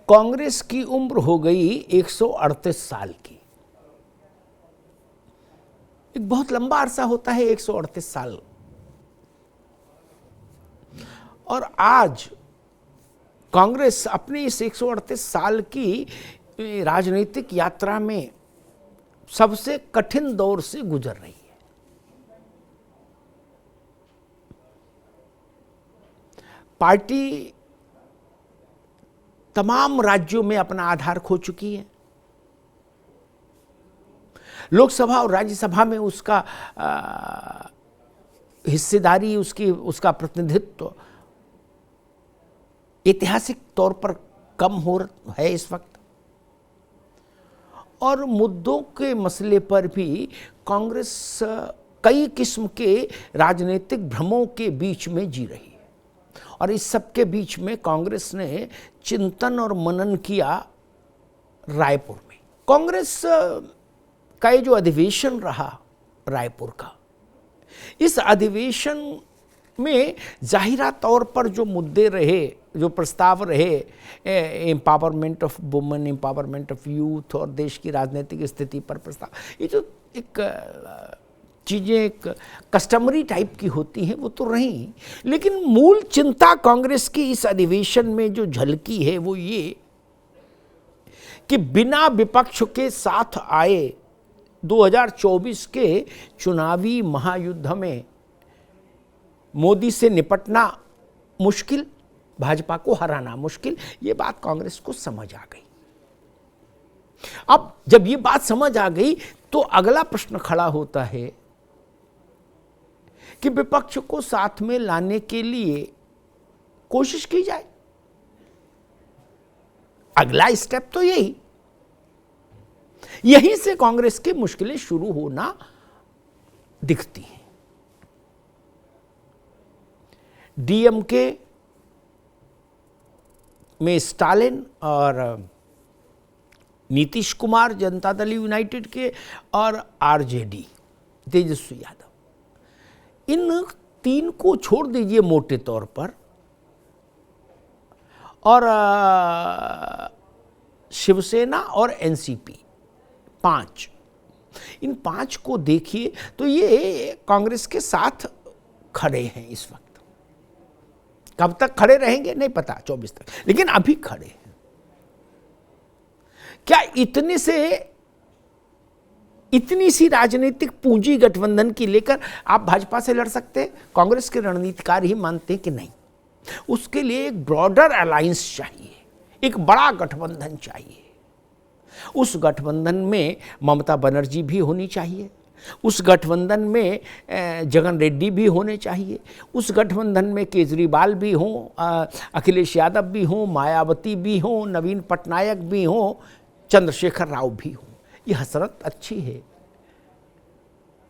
कांग्रेस की उम्र हो गई 138 साल की। एक बहुत लंबा अरसा होता है 138 साल। और आज कांग्रेस अपनी इस 138 साल की राजनीतिक यात्रा में सबसे कठिन दौर से गुजर रही है। पार्टी तमाम राज्यों में अपना आधार खो चुकी है। लोकसभा और राज्यसभा में उसका हिस्सेदारी, उसका प्रतिनिधित्व ऐतिहासिक तौर पर कम हो है इस वक्त। और मुद्दों के मसले पर भी कांग्रेस कई किस्म के राजनीतिक भ्रमों के बीच में जी रही है। और इस सब के बीच में कांग्रेस ने चिंतन और मनन किया रायपुर में। कांग्रेस का ये जो अधिवेशन रहा रायपुर का, इस अधिवेशन में जाहिरा तौर पर जो मुद्दे रहे, जो प्रस्ताव रहे, empowerment of women, empowerment of youth और देश की राजनीतिक स्थिति पर प्रस्ताव, ये जो एक चीज़ें एक कस्टमरी टाइप की होती हैं वो तो रही, लेकिन मूल चिंता कांग्रेस की इस अधिवेशन में जो झलकी है वो ये कि बिना विपक्ष के साथ आए 2024 के चुनावी महायुद्ध में मोदी से निपटना मुश्किल, भाजपा को हराना मुश्किल, ये बात कांग्रेस को समझ आ गई। अब जब ये बात समझ आ गई तो अगला प्रश्न खड़ा होता है कि विपक्ष को साथ में लाने के लिए कोशिश की जाए। अगला स्टेप तो यहीं से कांग्रेस की मुश्किलें शुरू होना दिखती हैं। डीएमके में स्टालिन और नीतीश कुमार जनता दल यूनाइटेड के और आरजेडी तेजस्वी यादव, इन तीन को छोड़ दीजिए मोटे तौर पर, और शिवसेना और एनसीपी, पांच, इन पांच को देखिए तो ये कांग्रेस के साथ खड़े हैं इस वक्त। कब तक खड़े रहेंगे नहीं पता, 24 तक, लेकिन अभी खड़े हैं। क्या इतनी सी राजनीतिक पूंजी गठबंधन की लेकर आप भाजपा से लड़ सकते हैं? कांग्रेस के रणनीतिकार ही मानते हैं कि नहीं, उसके लिए एक ब्रॉडर अलायंस चाहिए, एक बड़ा गठबंधन चाहिए। उस गठबंधन में ममता बनर्जी भी होनी चाहिए, उस गठबंधन में जगन रेड्डी भी होने चाहिए, उस गठबंधन में केजरीवाल भी हों, अखिलेश यादव भी हों, मायावती भी हों, नवीन पटनायक भी हों, चंद्रशेखर राव भी हों। ये हसरत अच्छी है,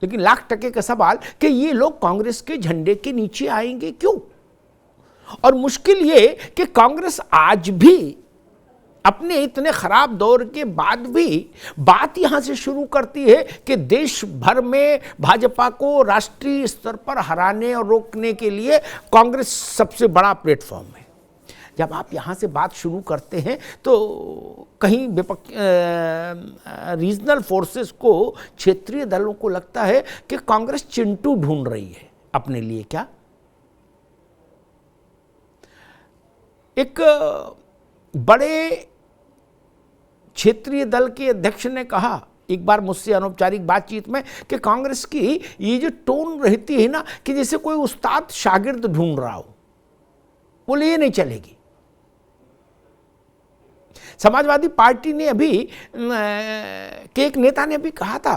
लेकिन लाख टके का सवाल कि ये लोग कांग्रेस के झंडे के नीचे आएंगे क्यों? और मुश्किल ये कि कांग्रेस आज भी अपने इतने खराब दौर के बाद भी बात यहां से शुरू करती है कि देश भर में भाजपा को राष्ट्रीय स्तर पर हराने और रोकने के लिए कांग्रेस सबसे बड़ा प्लेटफॉर्म है। जब आप यहां से बात शुरू करते हैं तो कहीं रीजनल फोर्सेस को, क्षेत्रीय दलों को लगता है कि कांग्रेस चिंटू ढूंढ रही है अपने लिए। क्या एक बड़े क्षेत्रीय दल के अध्यक्ष ने कहा एक बार मुझसे अनौपचारिक बातचीत में कि कांग्रेस की ये जो टोन रहती है ना कि जैसे कोई उस्ताद शागिर्द ढूंढ रहा हो, बोले ये नहीं चलेगी। समाजवादी पार्टी ने अभी के एक नेता ने भी कहा था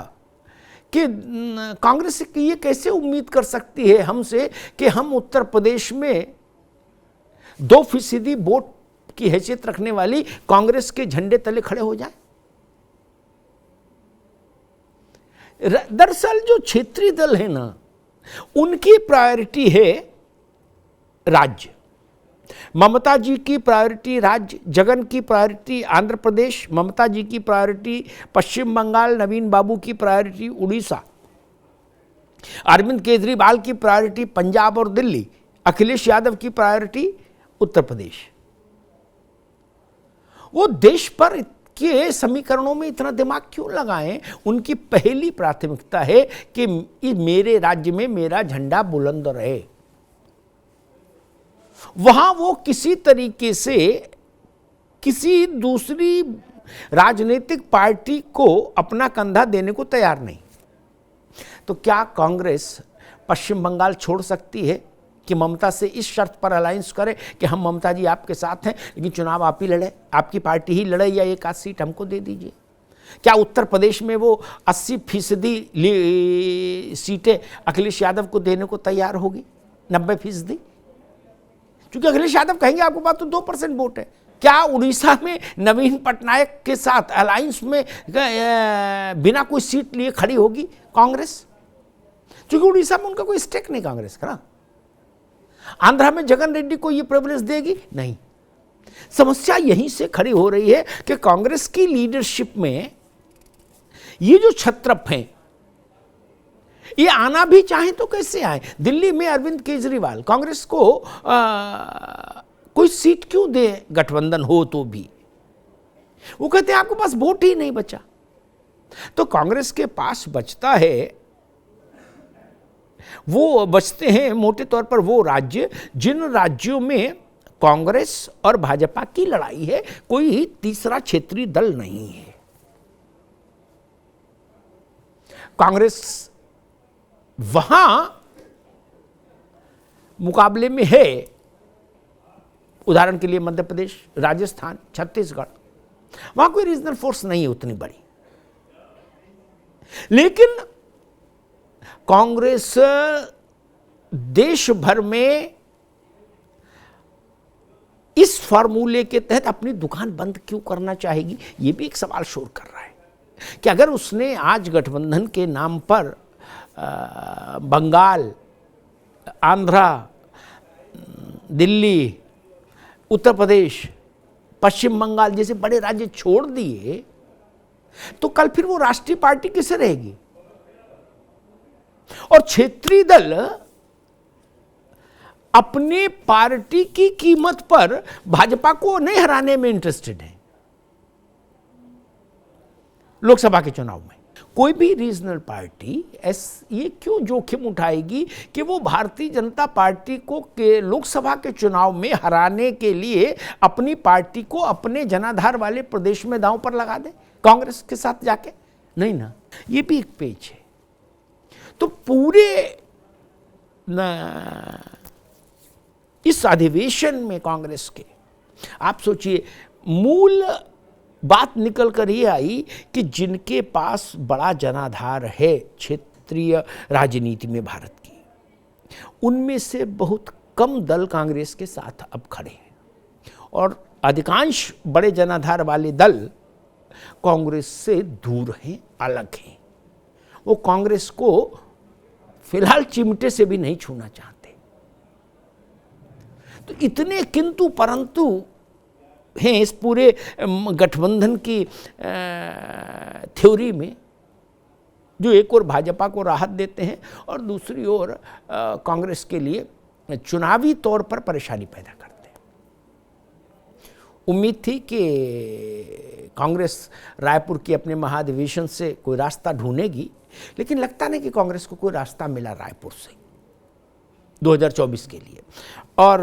कि कांग्रेस ये कैसे उम्मीद कर सकती है हमसे कि हम उत्तर प्रदेश में 2% वोट की हैसियत रखने वाली कांग्रेस के झंडे तले खड़े हो जाएं। दरअसल जो क्षेत्रीय दल है ना, उनकी प्रायोरिटी है राज्य। ममता जी की प्रायोरिटी राज्य, जगन की प्रायोरिटी आंध्र प्रदेश, ममता जी की प्रायोरिटी पश्चिम बंगाल, नवीन बाबू की प्रायोरिटी उड़ीसा, अरविंद केजरीवाल की प्रायोरिटी पंजाब और दिल्ली, अखिलेश यादव की प्रायोरिटी उत्तर प्रदेश। वो देश पर के समीकरणों में इतना दिमाग क्यों लगाएं? उनकी पहली प्राथमिकता है कि मेरे राज्य में मेरा झंडा बुलंद रहे। वहां वो किसी तरीके से किसी दूसरी राजनीतिक पार्टी को अपना कंधा देने को तैयार नहीं। तो क्या कांग्रेस पश्चिम बंगाल छोड़ सकती है कि ममता से इस शर्त पर अलायंस करे कि हम ममता जी आपके साथ हैं, लेकिन चुनाव आप ही लड़े, आपकी पार्टी ही लड़े, या एक आध सीट हमको दे दीजिए? क्या उत्तर प्रदेश में वो 80% सीटें अखिलेश यादव को देने को तैयार होगी? 90%? क्योंकि अखिलेश यादव कहेंगे आपके पास तो 2% वोट है। क्या उड़ीसा में नवीन पटनायक के साथ अलायंस में बिना कोई सीट लिए खड़ी होगी कांग्रेस? क्योंकि उड़ीसा में उनका कोई स्टेक नहीं कांग्रेस का ना। आंध्रा में जगन रेड्डी को ये प्रिविलेज देगी? नहीं। समस्या यहीं से खड़ी हो रही है कि कांग्रेस की लीडरशिप में ये जो छत्रप हैं, ये आना भी चाहे तो कैसे आए? दिल्ली में अरविंद केजरीवाल कांग्रेस को कोई सीट क्यों दे, गठबंधन हो तो भी? वो कहते हैं आपके पास वोट ही नहीं बचा। तो कांग्रेस के पास बचता है, वो बचते हैं मोटे तौर पर वो राज्य जिन राज्यों में कांग्रेस और भाजपा की लड़ाई है, कोई तीसरा क्षेत्रीय दल नहीं है। कांग्रेस वहां मुकाबले में है, उदाहरण के लिए मध्य प्रदेश, राजस्थान, छत्तीसगढ़, वहां कोई रीजनल फोर्स नहीं है उतनी बड़ी। लेकिन कांग्रेस देश भर में इस फार्मूले के तहत अपनी दुकान बंद क्यों करना चाहेगी? यह भी एक सवाल शोर कर रहा है कि अगर उसने आज गठबंधन के नाम पर बंगाल, आंध्रा, दिल्ली, उत्तर प्रदेश, पश्चिम बंगाल जैसे बड़े राज्य छोड़ दिए, तो कल फिर वो राष्ट्रीय पार्टी किसे रहेगी? और क्षेत्रीय दल अपने पार्टी की कीमत पर भाजपा को नहीं हराने में इंटरेस्टेड है। लोकसभा के चुनाव में कोई भी रीजनल पार्टी ये क्यों जोखिम उठाएगी कि वो भारतीय जनता पार्टी को लोकसभा के चुनाव में हराने के लिए अपनी पार्टी को अपने जनाधार वाले प्रदेश में दांव पर लगा दे कांग्रेस के साथ जाके? नहीं ना। ये भी एक पेच है। तो पूरे इस अधिवेशन में कांग्रेस के, आप सोचिए, मूल बात निकल कर ये आई कि जिनके पास बड़ा जनाधार है क्षेत्रीय राजनीति में भारत की, उनमें से बहुत कम दल कांग्रेस के साथ अब खड़े हैं, और अधिकांश बड़े जनाधार वाले दल कांग्रेस से दूर हैं, अलग हैं। वो कांग्रेस को फिलहाल चिमटे से भी नहीं छूना चाहते। तो इतने किंतु परंतु हैं इस पूरे गठबंधन की थ्योरी में, जो एक और भाजपा को राहत देते हैं और दूसरी ओर कांग्रेस के लिए चुनावी तौर पर परेशानी पैदा करते हैं। उम्मीद थी कि कांग्रेस रायपुर के अपने महाधिवेशन से कोई रास्ता ढूंढेगी, लेकिन लगता नहीं कि कांग्रेस को कोई रास्ता मिला रायपुर से 2024 के लिए। और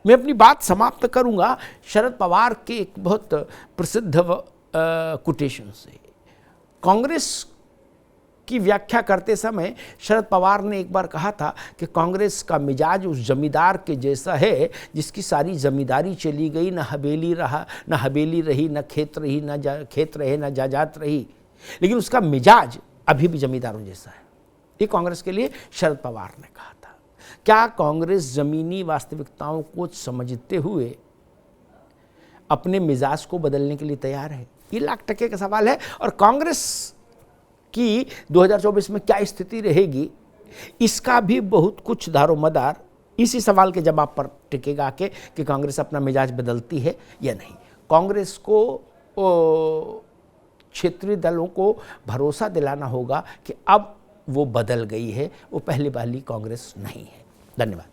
मैं अपनी बात समाप्त करूंगा शरद पवार के एक बहुत प्रसिद्ध कोटेशन से। कांग्रेस की व्याख्या करते समय शरद पवार ने एक बार कहा था कि कांग्रेस का मिजाज उस जमींदार के जैसा है जिसकी सारी जमींदारी चली गई, न हवेली रही, न खेत रही, न खेत रहे, न जायदाद रही, लेकिन उसका मिजाज अभी भी जमींदारों जैसा है। ये कांग्रेस के लिए शरद पवार ने कहा था। क्या कांग्रेस जमीनी वास्तविकताओं को समझते हुए अपने मिजाज को बदलने के लिए तैयार है? ये लाख टके का सवाल है। और कांग्रेस की 2024 में क्या स्थिति रहेगी, इसका भी बहुत कुछ दारोमदार इसी सवाल के जवाब पर टिकेगा कि कांग्रेस अपना मिजाज बदलती है या नहीं। कांग्रेस को क्षेत्रीय दलों को भरोसा दिलाना होगा कि अब वो बदल गई है, वो पहले वाली कांग्रेस नहीं है। धन्यवाद।